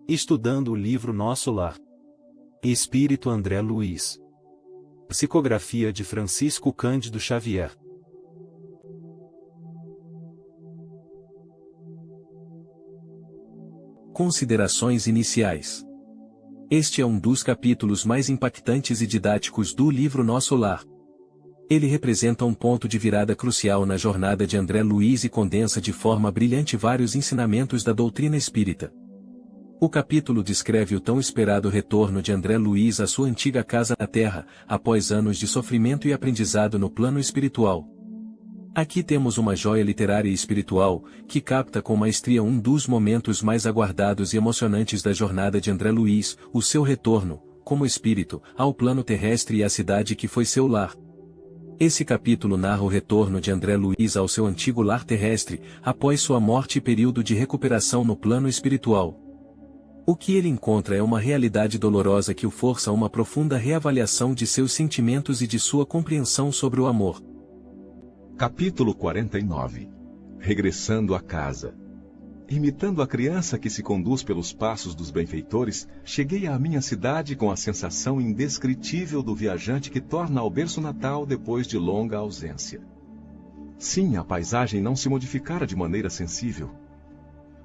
Estudando o livro Nosso Lar. Espírito André Luiz. Psicografia de Francisco Cândido Xavier. Considerações iniciais. Este é um dos capítulos mais impactantes e didáticos do livro Nosso Lar. Ele representa um ponto de virada crucial na jornada de André Luiz e condensa de forma brilhante vários ensinamentos da doutrina espírita. O capítulo descreve o tão esperado retorno de André Luiz à sua antiga casa na Terra, após anos de sofrimento e aprendizado no plano espiritual. Aqui temos uma joia literária e espiritual, que capta com maestria um dos momentos mais aguardados e emocionantes da jornada de André Luiz, o seu retorno, como espírito, ao plano terrestre e à cidade que foi seu lar. Esse capítulo narra o retorno de André Luiz ao seu antigo lar terrestre, após sua morte e período de recuperação no plano espiritual. O que ele encontra é uma realidade dolorosa que o força a uma profunda reavaliação de seus sentimentos e de sua compreensão sobre o amor. Capítulo 49. Regressando a casa. Imitando a criança que se conduz pelos passos dos benfeitores, cheguei à minha cidade com a sensação indescritível do viajante que torna ao berço natal depois de longa ausência. Sim, a paisagem não se modificara de maneira sensível.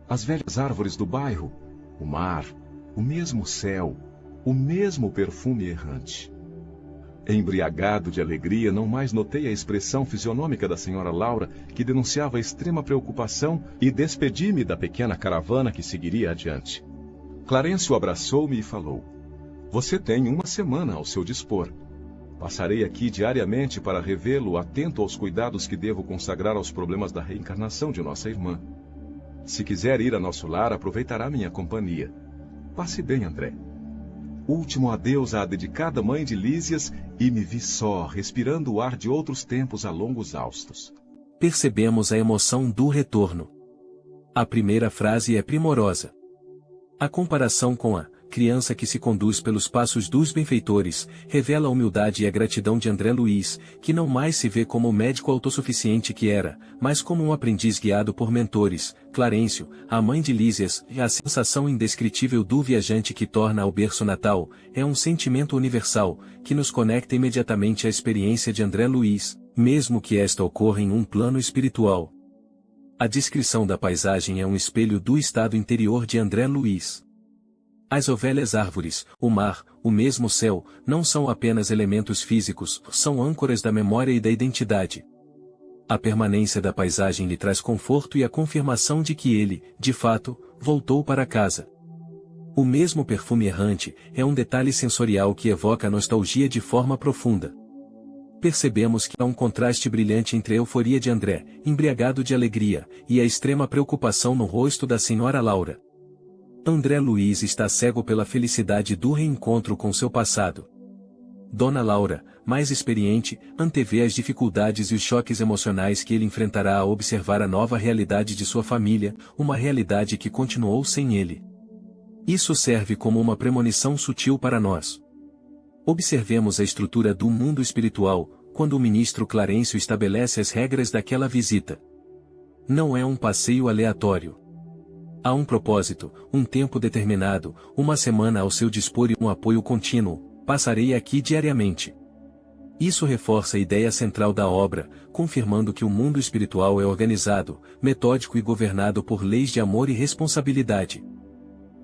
As velhas árvores do bairro, o mar, o mesmo céu, o mesmo perfume errante. Embriagado de alegria, não mais notei a expressão fisionômica da senhora Laura, que denunciava extrema preocupação, e despedi-me da pequena caravana que seguiria adiante. Clarencio abraçou-me e falou: "Você tem uma semana ao seu dispor. Passarei aqui diariamente para revê-lo, atento aos cuidados que devo consagrar aos problemas da reencarnação de nossa irmã. Se quiser ir a nosso lar, aproveitará minha companhia. Passe bem, André." Último adeus à dedicada mãe de Lísias, e me vi só, respirando o ar de outros tempos a longos haustos. Percebemos a emoção do retorno. A primeira frase é primorosa. A comparação com a criança que se conduz pelos passos dos benfeitores revela a humildade e a gratidão de André Luiz, que não mais se vê como o médico autossuficiente que era, mas como um aprendiz guiado por mentores, Clarencio, a mãe de Lísias, e a sensação indescritível do viajante que torna ao berço natal, é um sentimento universal, que nos conecta imediatamente à experiência de André Luiz, mesmo que esta ocorra em um plano espiritual. A descrição da paisagem é um espelho do estado interior de André Luiz. As velhas árvores, o mar, o mesmo céu, não são apenas elementos físicos, são âncoras da memória e da identidade. A permanência da paisagem lhe traz conforto e a confirmação de que ele, de fato, voltou para casa. O mesmo perfume errante é um detalhe sensorial que evoca a nostalgia de forma profunda. Percebemos que há um contraste brilhante entre a euforia de André, embriagado de alegria, e a extrema preocupação no rosto da senhora Laura. André Luiz está cego pela felicidade do reencontro com seu passado. Dona Laura, mais experiente, antevê as dificuldades e os choques emocionais que ele enfrentará ao observar a nova realidade de sua família, uma realidade que continuou sem ele. Isso serve como uma premonição sutil para nós. Observemos a estrutura do mundo espiritual, quando o ministro Clarencio estabelece as regras daquela visita. Não é um passeio aleatório. Há um propósito, um tempo determinado, uma semana ao seu dispor e um apoio contínuo. Passarei aqui diariamente. Isso reforça a ideia central da obra, confirmando que o mundo espiritual é organizado, metódico e governado por leis de amor e responsabilidade.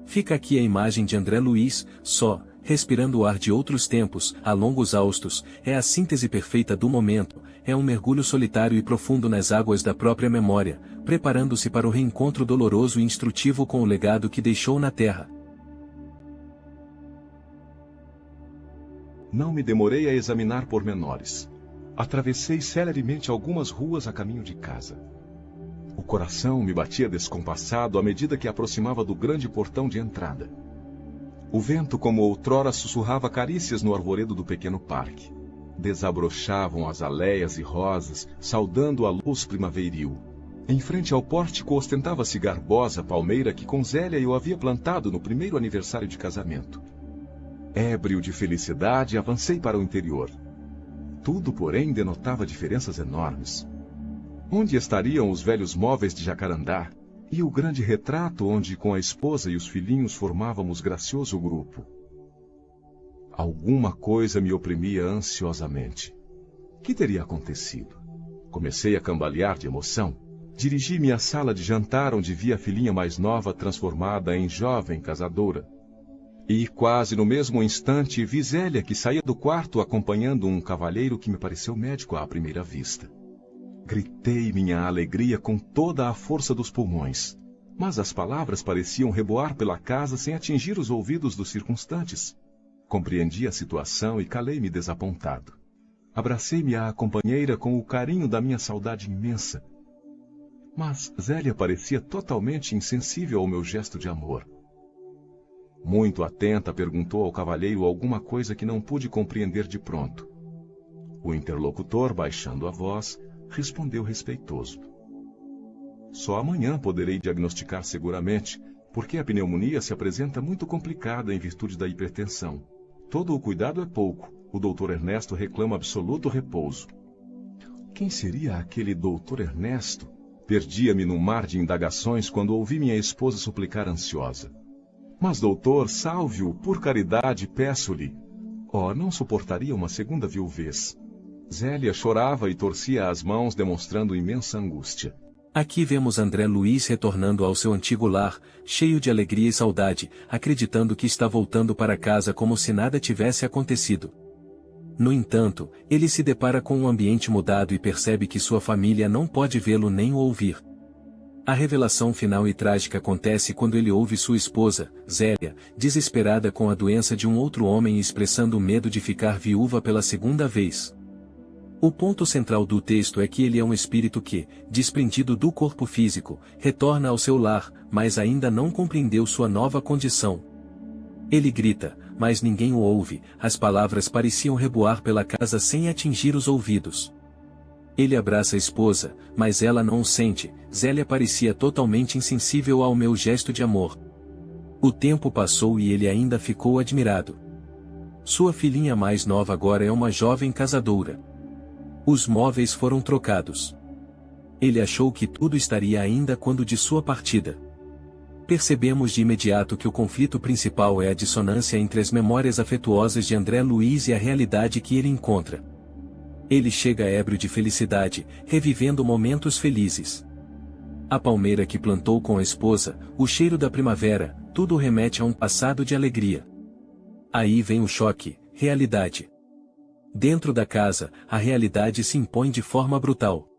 Fica aqui a imagem de André Luiz, só, respirando o ar de outros tempos, a longos haustos, é a síntese perfeita do momento, é um mergulho solitário e profundo nas águas da própria memória, preparando-se para o reencontro doloroso e instrutivo com o legado que deixou na terra. Não me demorei a examinar pormenores. Atravessei celeremente algumas ruas a caminho de casa. O coração me batia descompassado à medida que aproximava do grande portão de entrada. O vento, como outrora, sussurrava carícias no arvoredo do pequeno parque. Desabrochavam as aléias e rosas, saudando a luz primaveril. Em frente ao pórtico ostentava-se garbosa palmeira que com Zélia eu havia plantado no primeiro aniversário de casamento. Ébrio de felicidade, avancei para o interior. Tudo, porém, denotava diferenças enormes. Onde estariam os velhos móveis de jacarandá, e o grande retrato onde com a esposa e os filhinhos formávamos gracioso grupo. Alguma coisa me oprimia ansiosamente. Que teria acontecido? Comecei a cambalear de emoção. Dirigi-me à sala de jantar onde vi a filhinha mais nova transformada em jovem casadora. E quase no mesmo instante vi Zélia que saía do quarto acompanhando um cavalheiro que me pareceu médico à primeira vista. Gritei minha alegria com toda a força dos pulmões, mas as palavras pareciam reboar pela casa sem atingir os ouvidos dos circunstantes. Compreendi a situação e calei-me desapontado. Abracei-me à companheira com o carinho da minha saudade imensa. Mas Zélia parecia totalmente insensível ao meu gesto de amor. Muito atenta, perguntou ao cavalheiro alguma coisa que não pude compreender de pronto. O interlocutor, baixando a voz, respondeu respeitoso. Só amanhã poderei diagnosticar seguramente, porque a pneumonia se apresenta muito complicada em virtude da hipertensão. Todo o cuidado é pouco. O Dr. Ernesto reclama absoluto repouso. Quem seria aquele Dr. Ernesto? Perdia-me num mar de indagações quando ouvi minha esposa suplicar ansiosa. Mas, doutor, salve-o, por caridade, peço-lhe. Oh, não suportaria uma segunda viuvez. Zélia chorava e torcia as mãos, demonstrando imensa angústia. Aqui vemos André Luiz retornando ao seu antigo lar, cheio de alegria e saudade, acreditando que está voltando para casa como se nada tivesse acontecido. No entanto, ele se depara com um ambiente mudado e percebe que sua família não pode vê-lo nem o ouvir. A revelação final e trágica acontece quando ele ouve sua esposa, Zélia, desesperada com a doença de um outro homem e expressando o medo de ficar viúva pela segunda vez. O ponto central do texto é que ele é um espírito que, desprendido do corpo físico, retorna ao seu lar, mas ainda não compreendeu sua nova condição. Ele grita, mas ninguém o ouve, as palavras pareciam reboar pela casa sem atingir os ouvidos. Ele abraça a esposa, mas ela não o sente. Zélia parecia totalmente insensível ao meu gesto de amor. O tempo passou e ele ainda ficou admirado. Sua filhinha mais nova agora é uma jovem casadora. Os móveis foram trocados. Ele achou que tudo estaria ainda quando de sua partida. Percebemos de imediato que o conflito principal é a dissonância entre as memórias afetuosas de André Luiz e a realidade que ele encontra. Ele chega ébrio de felicidade, revivendo momentos felizes. A palmeira que plantou com a esposa, o cheiro da primavera, tudo remete a um passado de alegria. Aí vem o choque, realidade. Dentro da casa, a realidade se impõe de forma brutal.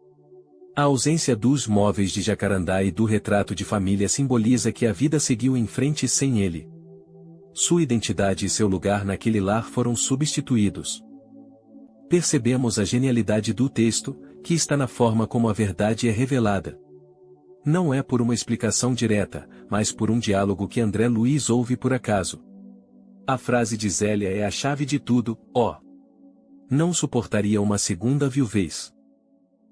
A ausência dos móveis de jacarandá e do retrato de família simboliza que a vida seguiu em frente sem ele. Sua identidade e seu lugar naquele lar foram substituídos. Percebemos a genialidade do texto, que está na forma como a verdade é revelada. Não é por uma explicação direta, mas por um diálogo que André Luiz ouve por acaso. A frase de Zélia é a chave de tudo, ó. Não suportaria uma segunda viuvez.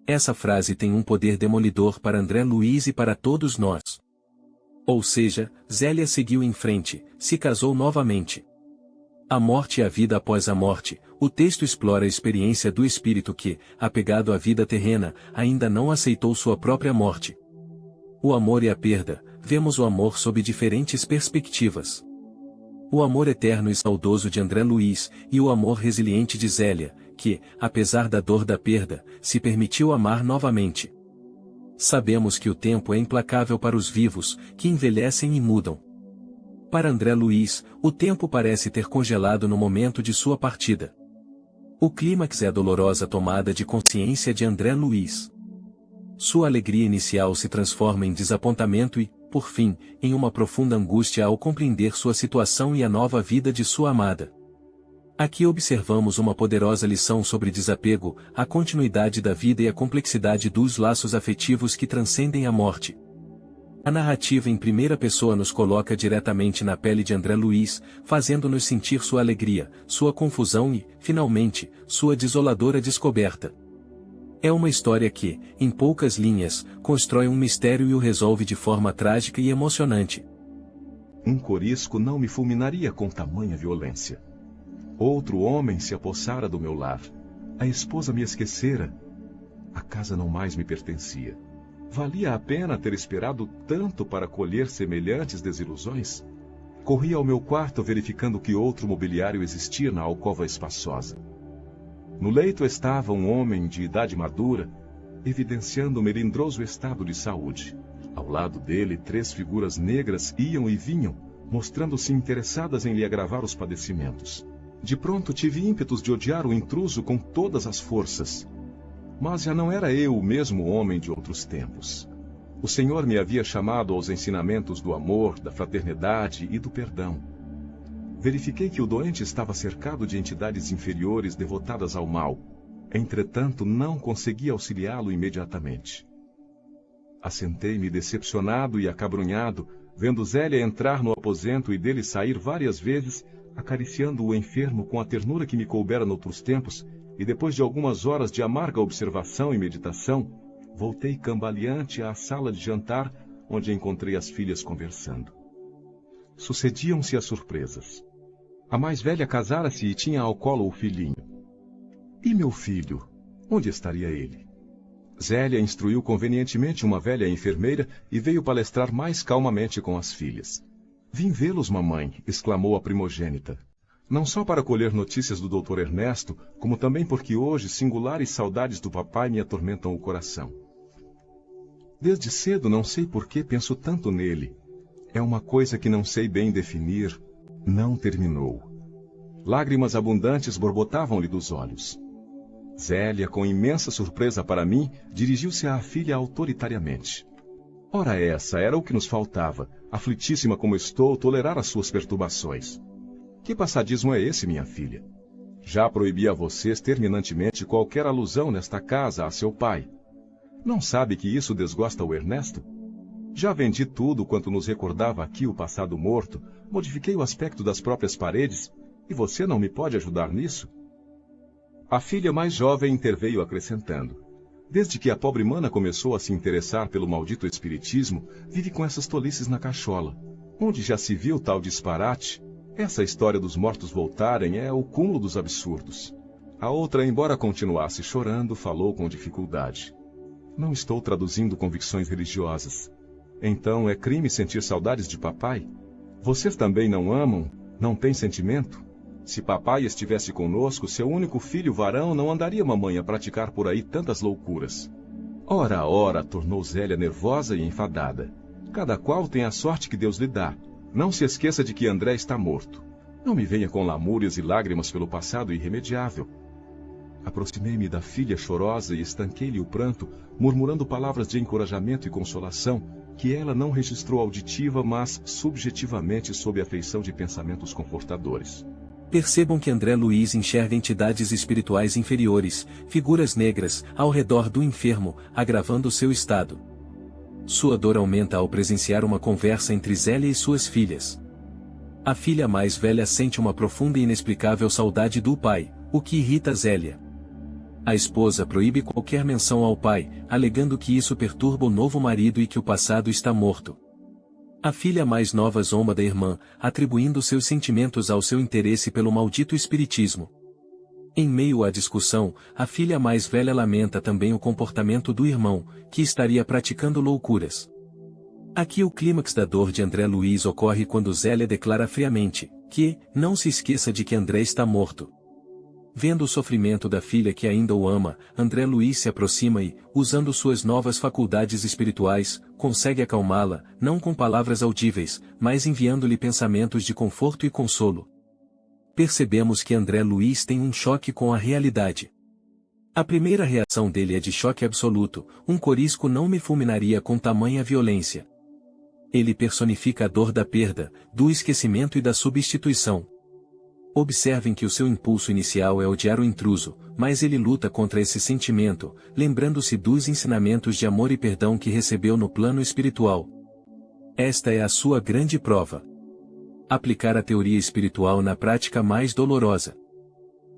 Essa frase tem um poder demolidor para André Luiz e para todos nós. Ou seja, Zélia seguiu em frente, se casou novamente. A morte e a vida após a morte, o texto explora a experiência do espírito que, apegado à vida terrena, ainda não aceitou sua própria morte. O amor e a perda, vemos o amor sob diferentes perspectivas. O amor eterno e saudoso de André Luiz, e o amor resiliente de Zélia, que, apesar da dor da perda, se permitiu amar novamente. Sabemos que o tempo é implacável para os vivos, que envelhecem e mudam. Para André Luiz, o tempo parece ter congelado no momento de sua partida. O clímax é a dolorosa tomada de consciência de André Luiz. Sua alegria inicial se transforma em desapontamento e, por fim, em uma profunda angústia ao compreender sua situação e a nova vida de sua amada. Aqui observamos uma poderosa lição sobre desapego, a continuidade da vida e a complexidade dos laços afetivos que transcendem a morte. A narrativa em primeira pessoa nos coloca diretamente na pele de André Luiz, fazendo-nos sentir sua alegria, sua confusão e, finalmente, sua desoladora descoberta. É uma história que, em poucas linhas, constrói um mistério e o resolve de forma trágica e emocionante. Um corisco não me fulminaria com tamanha violência. Outro homem se apossara do meu lar. A esposa me esquecera. A casa não mais me pertencia. Valia a pena ter esperado tanto para colher semelhantes desilusões? Corri ao meu quarto verificando que outro mobiliário existia na alcova espaçosa. No leito estava um homem de idade madura, evidenciando um melindroso estado de saúde. Ao lado dele, 3 figuras negras iam e vinham, mostrando-se interessadas em lhe agravar os padecimentos. De pronto tive ímpetos de odiar o intruso com todas as forças. Mas já não era eu o mesmo homem de outros tempos. O Senhor me havia chamado aos ensinamentos do amor, da fraternidade e do perdão. Verifiquei que o doente estava cercado de entidades inferiores devotadas ao mal. Entretanto, não consegui auxiliá-lo imediatamente. Assentei-me decepcionado e acabrunhado, vendo Zélia entrar no aposento e dele sair várias vezes, acariciando o enfermo com a ternura que me coubera noutros tempos, e depois de algumas horas de amarga observação e meditação, voltei cambaleante à sala de jantar, onde encontrei as filhas conversando. Sucediam-se as surpresas. A mais velha casara-se e tinha ao colo o filhinho. E meu filho? Onde estaria ele? Zélia instruiu convenientemente uma velha enfermeira e veio palestrar mais calmamente com as filhas. Vim vê-los, mamãe, exclamou a primogênita. Não só para colher notícias do Dr. Ernesto, como também porque hoje singulares saudades do papai me atormentam o coração. Desde cedo não sei por que penso tanto nele. É uma coisa que não sei bem definir. Não terminou. Lágrimas abundantes borbotavam-lhe dos olhos. Zélia, com imensa surpresa para mim, dirigiu-se à filha autoritariamente. Ora essa, era o que nos faltava, aflitíssima como estou, tolerar as suas perturbações. Que passadismo é esse, minha filha? Já proibi a vocês terminantemente qualquer alusão nesta casa a seu pai. Não sabe que isso desgosta o Ernesto? Já vendi tudo quanto nos recordava aqui o passado morto, modifiquei o aspecto das próprias paredes, e você não me pode ajudar nisso? A filha mais jovem interveio acrescentando. Desde que a pobre mana começou a se interessar pelo maldito espiritismo, vive com essas tolices na cachola. Onde já se viu tal disparate? Essa história dos mortos voltarem é o cúmulo dos absurdos. A outra, embora continuasse chorando, falou com dificuldade. Não estou traduzindo convicções religiosas. Então é crime sentir saudades de papai? Vocês também não amam? Não têm sentimento? Se papai estivesse conosco, seu único filho varão não andaria mamãe a praticar por aí tantas loucuras. Ora, ora, tornou Zélia nervosa e enfadada. Cada qual tem a sorte que Deus lhe dá. Não se esqueça de que André está morto. Não me venha com lamúrias e lágrimas pelo passado irremediável. Aproximei-me da filha chorosa e estanquei-lhe o pranto, murmurando palavras de encorajamento e consolação, que ela não registrou auditiva, mas subjetivamente sob a feição de pensamentos confortadores. Percebam que André Luiz enxerga entidades espirituais inferiores, figuras negras, ao redor do enfermo, agravando seu estado. Sua dor aumenta ao presenciar uma conversa entre Zélia e suas filhas. A filha mais velha sente uma profunda e inexplicável saudade do pai, o que irrita Zélia. A esposa proíbe qualquer menção ao pai, alegando que isso perturba o novo marido e que o passado está morto. A filha mais nova zomba da irmã, atribuindo seus sentimentos ao seu interesse pelo maldito espiritismo. Em meio à discussão, a filha mais velha lamenta também o comportamento do irmão, que estaria praticando loucuras. Aqui o clímax da dor de André Luiz ocorre quando Zélia declara friamente, que, não se esqueça de que André está morto. Vendo o sofrimento da filha que ainda o ama, André Luiz se aproxima e, usando suas novas faculdades espirituais, consegue acalmá-la, não com palavras audíveis, mas enviando-lhe pensamentos de conforto e consolo. Percebemos que André Luiz tem um choque com a realidade. A primeira reação dele é de choque absoluto, um corisco não me fulminaria com tamanha violência. Ele personifica a dor da perda, do esquecimento e da substituição. Observem que o seu impulso inicial é odiar o intruso, mas ele luta contra esse sentimento, lembrando-se dos ensinamentos de amor e perdão que recebeu no plano espiritual. Esta é a sua grande prova. Aplicar a teoria espiritual na prática mais dolorosa.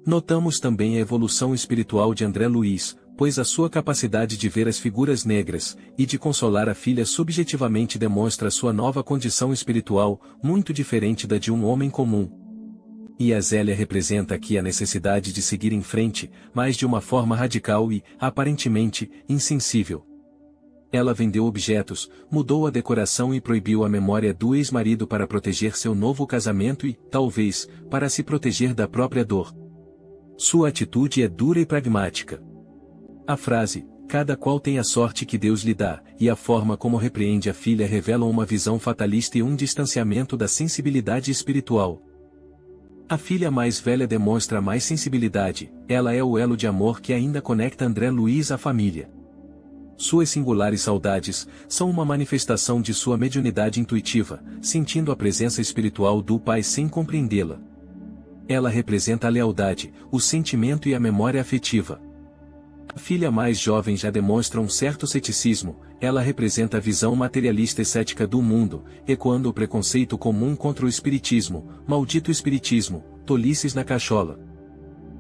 Notamos também a evolução espiritual de André Luiz, pois a sua capacidade de ver as figuras negras, e de consolar a filha subjetivamente demonstra sua nova condição espiritual, muito diferente da de um homem comum. E a Zélia representa aqui a necessidade de seguir em frente, mas de uma forma radical e, aparentemente, insensível. Ela vendeu objetos, mudou a decoração e proibiu a memória do ex-marido para proteger seu novo casamento e, talvez, para se proteger da própria dor. Sua atitude é dura e pragmática. A frase, cada qual tem a sorte que Deus lhe dá, e a forma como repreende a filha revelam uma visão fatalista e um distanciamento da sensibilidade espiritual. A filha mais velha demonstra mais sensibilidade, ela é o elo de amor que ainda conecta André Luiz à família. Suas singulares saudades são uma manifestação de sua mediunidade intuitiva, sentindo a presença espiritual do pai sem compreendê-la. Ela representa a lealdade, o sentimento e a memória afetiva. A filha mais jovem já demonstra um certo ceticismo, ela representa a visão materialista e cética do mundo, ecoando o preconceito comum contra o espiritismo, maldito espiritismo, tolices na cachola.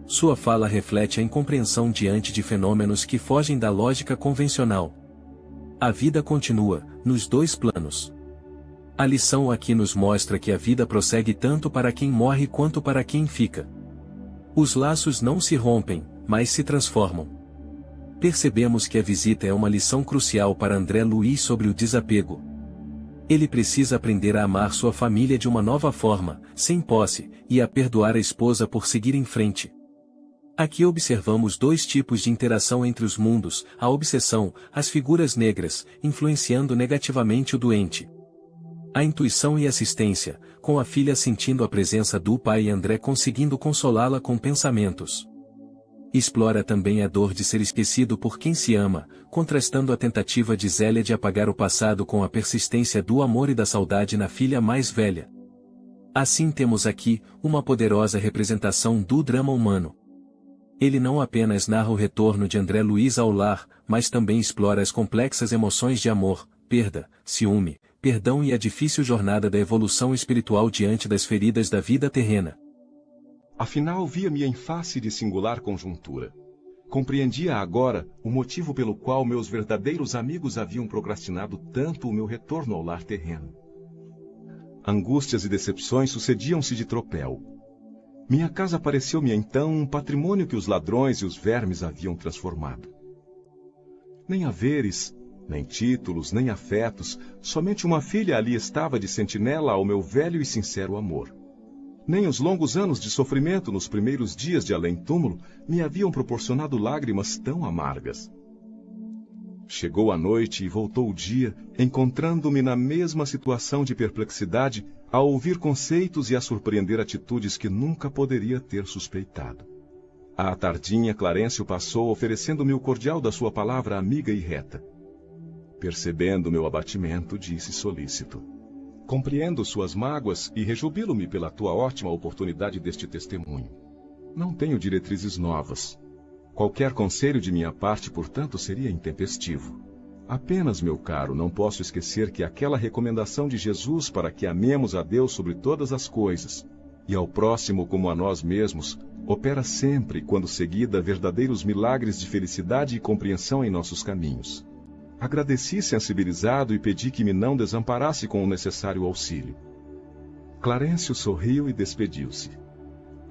Sua fala reflete a incompreensão diante de fenômenos que fogem da lógica convencional. A vida continua, nos dois planos. A lição aqui nos mostra que a vida prossegue tanto para quem morre quanto para quem fica. Os laços não se rompem, mas se transformam. Percebemos que a visita é uma lição crucial para André Luiz sobre o desapego. Ele precisa aprender a amar sua família de uma nova forma, sem posse, e a perdoar a esposa por seguir em frente. Aqui observamos dois tipos de interação entre os mundos, a obsessão, as figuras negras, influenciando negativamente o doente. A intuição e assistência, com a filha sentindo a presença do pai e André conseguindo consolá-la com pensamentos. Explora também a dor de ser esquecido por quem se ama, contrastando a tentativa de Zélia de apagar o passado com a persistência do amor e da saudade na filha mais velha. Assim temos aqui, uma poderosa representação do drama humano. Ele não apenas narra o retorno de André Luiz ao lar, mas também explora as complexas emoções de amor, perda, ciúme, perdão e a difícil jornada da evolução espiritual diante das feridas da vida terrena. Afinal, via-me em face de singular conjuntura. Compreendia agora o motivo pelo qual meus verdadeiros amigos haviam procrastinado tanto o meu retorno ao lar terreno. Angústias e decepções sucediam-se de tropel. Minha casa pareceu-me então um patrimônio que os ladrões e os vermes haviam transformado. Nem haveres, nem títulos, nem afetos, somente uma filha ali estava de sentinela ao meu velho e sincero amor. Nem os longos anos de sofrimento nos primeiros dias de além-túmulo me haviam proporcionado lágrimas tão amargas. Chegou a noite e voltou o dia, encontrando-me na mesma situação de perplexidade, a ouvir conceitos e a surpreender atitudes que nunca poderia ter suspeitado. À tardinha, Clarencio passou oferecendo-me o cordial da sua palavra amiga e reta. Percebendo meu abatimento, disse solícito: compreendo suas mágoas e rejubilo-me pela tua ótima oportunidade deste testemunho. Não tenho diretrizes novas. Qualquer conselho de minha parte, portanto, seria intempestivo. Apenas, meu caro, não posso esquecer que aquela recomendação de Jesus para que amemos a Deus sobre todas as coisas, e ao próximo como a nós mesmos, opera sempre quando seguida verdadeiros milagres de felicidade e compreensão em nossos caminhos. Agradeci sensibilizado e pedi que me não desamparasse com o necessário auxílio. Clarencio sorriu e despediu-se.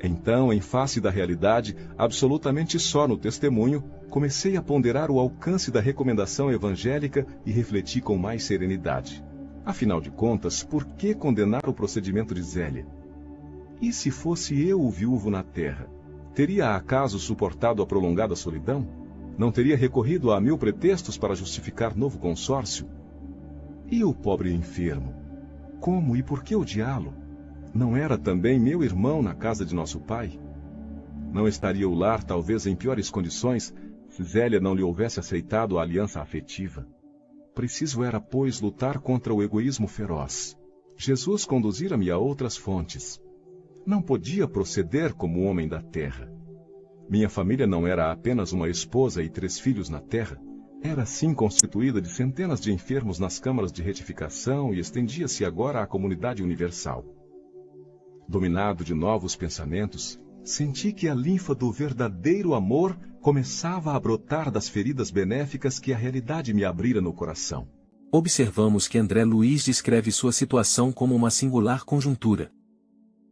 Então, em face da realidade, absolutamente só no testemunho, comecei a ponderar o alcance da recomendação evangélica e refleti com mais serenidade. Afinal de contas, por que condenar o procedimento de Zélia? E se fosse eu o viúvo na terra? Teria acaso suportado a prolongada solidão? Não teria recorrido a 1000 pretextos para justificar novo consórcio? E o pobre enfermo? Como e por que odiá-lo? Não era também meu irmão na casa de nosso pai? Não estaria o lar talvez em piores condições se Zélia não lhe houvesse aceitado a aliança afetiva? Preciso era, pois, lutar contra o egoísmo feroz. Jesus conduzira-me a outras fontes. Não podia proceder como homem da terra. Minha família não era apenas uma esposa e 3 filhos na terra. Era sim constituída de centenas de enfermos nas câmaras de retificação e estendia-se agora à comunidade universal. Dominado de novos pensamentos, senti que a linfa do verdadeiro amor começava a brotar das feridas benéficas que a realidade me abrira no coração. Observamos que André Luiz descreve sua situação como uma singular conjuntura.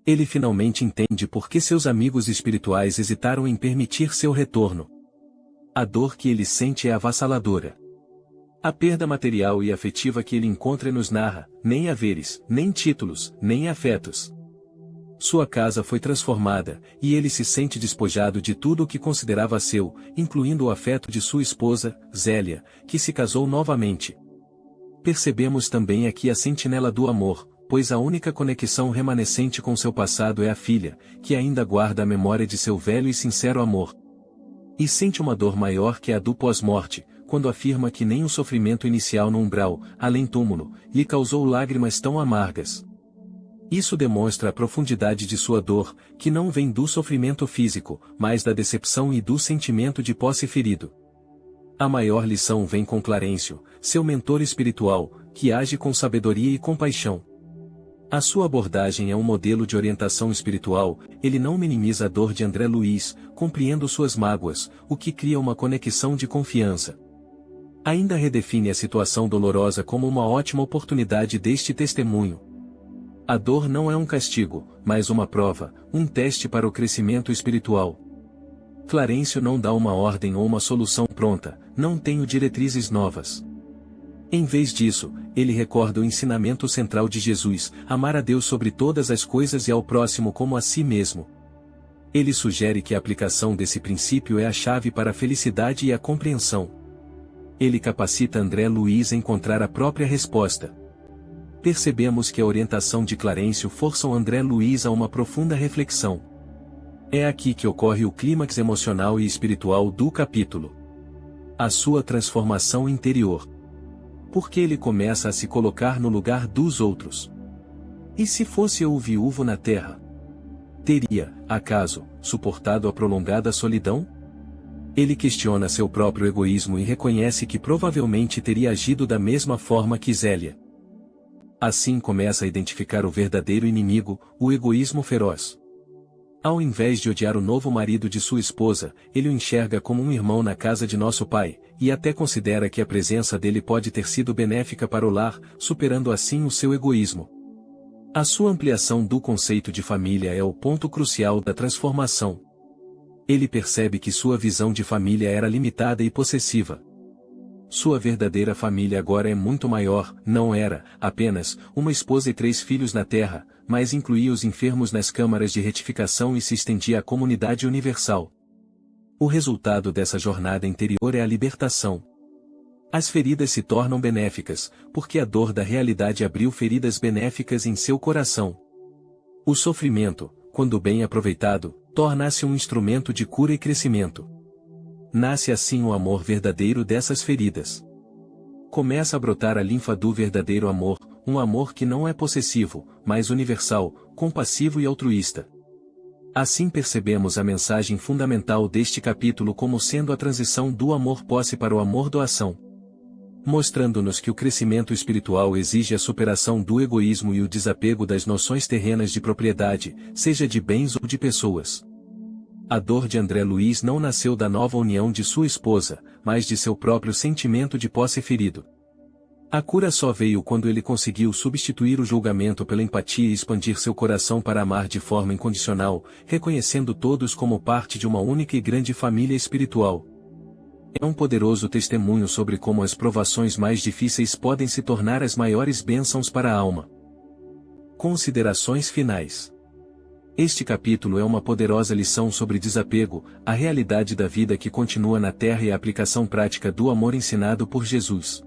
Ele finalmente entende por que seus amigos espirituais hesitaram em permitir seu retorno. A dor que ele sente é avassaladora. A perda material e afetiva que ele encontra nos narra, nem haveres, nem títulos, nem afetos. Sua casa foi transformada, e ele se sente despojado de tudo o que considerava seu, incluindo o afeto de sua esposa, Zélia, que se casou novamente. Percebemos também aqui a sentinela do amor, pois a única conexão remanescente com seu passado é a filha, que ainda guarda a memória de seu velho e sincero amor. E sente uma dor maior que a do pós-morte, quando afirma que nem o sofrimento inicial no umbral, além túmulo, lhe causou lágrimas tão amargas. Isso demonstra a profundidade de sua dor, que não vem do sofrimento físico, mas da decepção e do sentimento de posse ferido. A maior lição vem com Clarencio, seu mentor espiritual, que age com sabedoria e compaixão. A sua abordagem é um modelo de orientação espiritual, ele não minimiza a dor de André Luiz, compreendo suas mágoas, o que cria uma conexão de confiança. Ainda redefine a situação dolorosa como uma ótima oportunidade deste testemunho. A dor não é um castigo, mas uma prova, um teste para o crescimento espiritual. Clarencio não dá uma ordem ou uma solução pronta, não tenho diretrizes novas. Em vez disso, ele recorda o ensinamento central de Jesus, amar a Deus sobre todas as coisas e ao próximo como a si mesmo. Ele sugere que a aplicação desse princípio é a chave para a felicidade e a compreensão. Ele capacita André Luiz a encontrar a própria resposta. Percebemos que a orientação de Clarencio força o André Luiz a uma profunda reflexão. É aqui que ocorre o clímax emocional e espiritual do capítulo. A sua transformação interior. Porque ele começa a se colocar no lugar dos outros. E se fosse eu o viúvo na terra? Teria, acaso, suportado a prolongada solidão? Ele questiona seu próprio egoísmo e reconhece que provavelmente teria agido da mesma forma que Zélia. Assim começa a identificar o verdadeiro inimigo, o egoísmo feroz. Ao invés de odiar o novo marido de sua esposa, ele o enxerga como um irmão na casa de nosso pai, e até considera que a presença dele pode ter sido benéfica para o lar, superando assim o seu egoísmo. A sua ampliação do conceito de família é o ponto crucial da transformação. Ele percebe que sua visão de família era limitada e possessiva. Sua verdadeira família agora é muito maior, não era, apenas, uma esposa e 3 filhos na terra, mas incluía os enfermos nas câmaras de retificação e se estendia à comunidade universal. O resultado dessa jornada interior é a libertação. As feridas se tornam benéficas, porque a dor da realidade abriu feridas benéficas em seu coração. O sofrimento, quando bem aproveitado, torna-se um instrumento de cura e crescimento. Nasce assim o amor verdadeiro dessas feridas. Começa a brotar a linfa do verdadeiro amor, um amor que não é possessivo, mas universal, compassivo e altruísta. Assim percebemos a mensagem fundamental deste capítulo como sendo a transição do amor-posse para o amor-doação. Mostrando-nos que o crescimento espiritual exige a superação do egoísmo e o desapego das noções terrenas de propriedade, seja de bens ou de pessoas. A dor de André Luiz não nasceu da nova união de sua esposa, mas de seu próprio sentimento de posse ferido. A cura só veio quando ele conseguiu substituir o julgamento pela empatia e expandir seu coração para amar de forma incondicional, reconhecendo todos como parte de uma única e grande família espiritual. É um poderoso testemunho sobre como as provações mais difíceis podem se tornar as maiores bênçãos para a alma. Considerações finais. Este capítulo é uma poderosa lição sobre desapego, a realidade da vida que continua na terra e a aplicação prática do amor ensinado por Jesus.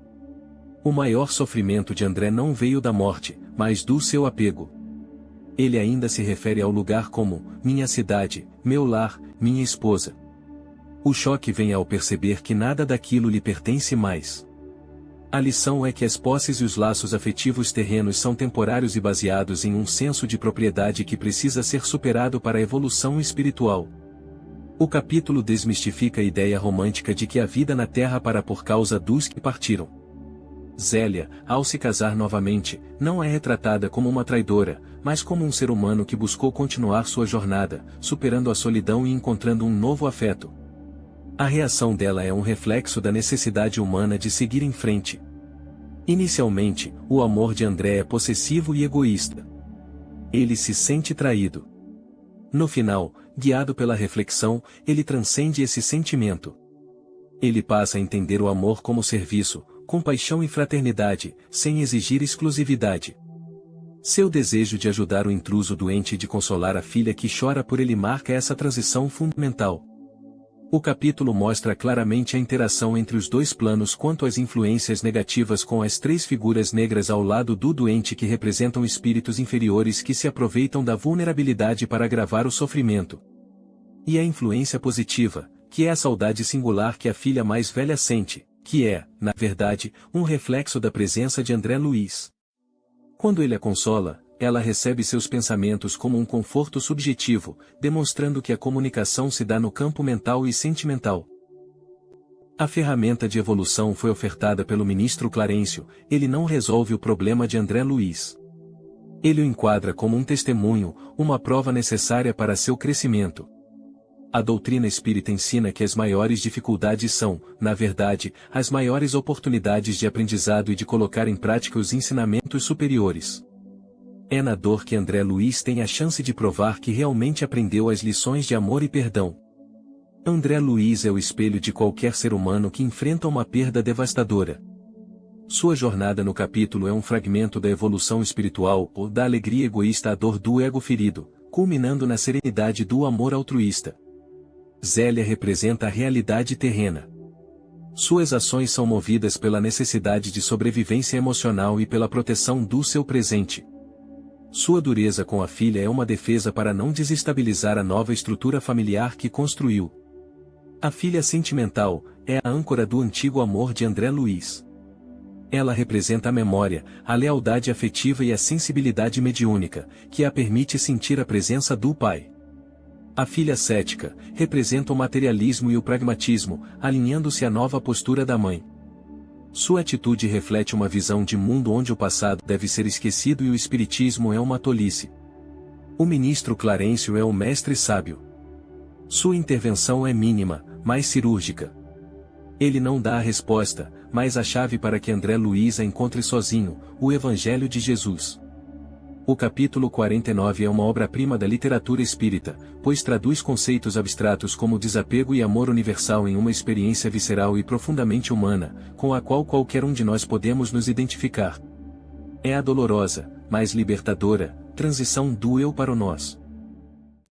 O maior sofrimento de André não veio da morte, mas do seu apego. Ele ainda se refere ao lugar como, minha cidade, meu lar, minha esposa. O choque vem ao perceber que nada daquilo lhe pertence mais. A lição é que as posses e os laços afetivos terrenos são temporários e baseados em um senso de propriedade que precisa ser superado para a evolução espiritual. O capítulo desmistifica a ideia romântica de que a vida na terra para por causa dos que partiram. Zélia, ao se casar novamente, não é retratada como uma traidora, mas como um ser humano que buscou continuar sua jornada, superando a solidão e encontrando um novo afeto. A reação dela é um reflexo da necessidade humana de seguir em frente. Inicialmente, o amor de André é possessivo e egoísta. Ele se sente traído. No final, guiado pela reflexão, ele transcende esse sentimento. Ele passa a entender o amor como serviço, compaixão e fraternidade, sem exigir exclusividade. Seu desejo de ajudar o intruso doente e de consolar a filha que chora por ele marca essa transição fundamental. O capítulo mostra claramente a interação entre os dois planos quanto às influências negativas com as três figuras negras ao lado do doente que representam espíritos inferiores que se aproveitam da vulnerabilidade para agravar o sofrimento. E a influência positiva, que é a saudade singular que a filha mais velha sente, que é, na verdade, um reflexo da presença de André Luiz. Quando ele a consola, ela recebe seus pensamentos como um conforto subjetivo, demonstrando que a comunicação se dá no campo mental e sentimental. A ferramenta de evolução foi ofertada pelo ministro Clarencio, ele não resolve o problema de André Luiz. Ele o enquadra como um testemunho, uma prova necessária para seu crescimento. A doutrina espírita ensina que as maiores dificuldades são, na verdade, as maiores oportunidades de aprendizado e de colocar em prática os ensinamentos superiores. É na dor que André Luiz tem a chance de provar que realmente aprendeu as lições de amor e perdão. André Luiz é o espelho de qualquer ser humano que enfrenta uma perda devastadora. Sua jornada no capítulo é um fragmento da evolução espiritual ou da alegria egoísta à dor do ego ferido, culminando na serenidade do amor altruísta. Zélia representa a realidade terrena. Suas ações são movidas pela necessidade de sobrevivência emocional e pela proteção do seu presente. Sua dureza com a filha é uma defesa para não desestabilizar a nova estrutura familiar que construiu. A filha sentimental é a âncora do antigo amor de André Luiz. Ela representa a memória, a lealdade afetiva e a sensibilidade mediúnica, que a permite sentir a presença do pai. A filha cética representa o materialismo e o pragmatismo, alinhando-se à nova postura da mãe. Sua atitude reflete uma visão de mundo onde o passado deve ser esquecido e o espiritismo é uma tolice. O ministro Clarencio é o mestre sábio. Sua intervenção é mínima, mas cirúrgica. Ele não dá a resposta, mas a chave para que André Luiz a encontre sozinho, o Evangelho de Jesus. O capítulo 49 é uma obra-prima da literatura espírita, pois traduz conceitos abstratos como desapego e amor universal em uma experiência visceral e profundamente humana, com a qual qualquer um de nós podemos nos identificar. É a dolorosa, mas libertadora, transição do eu para o nós.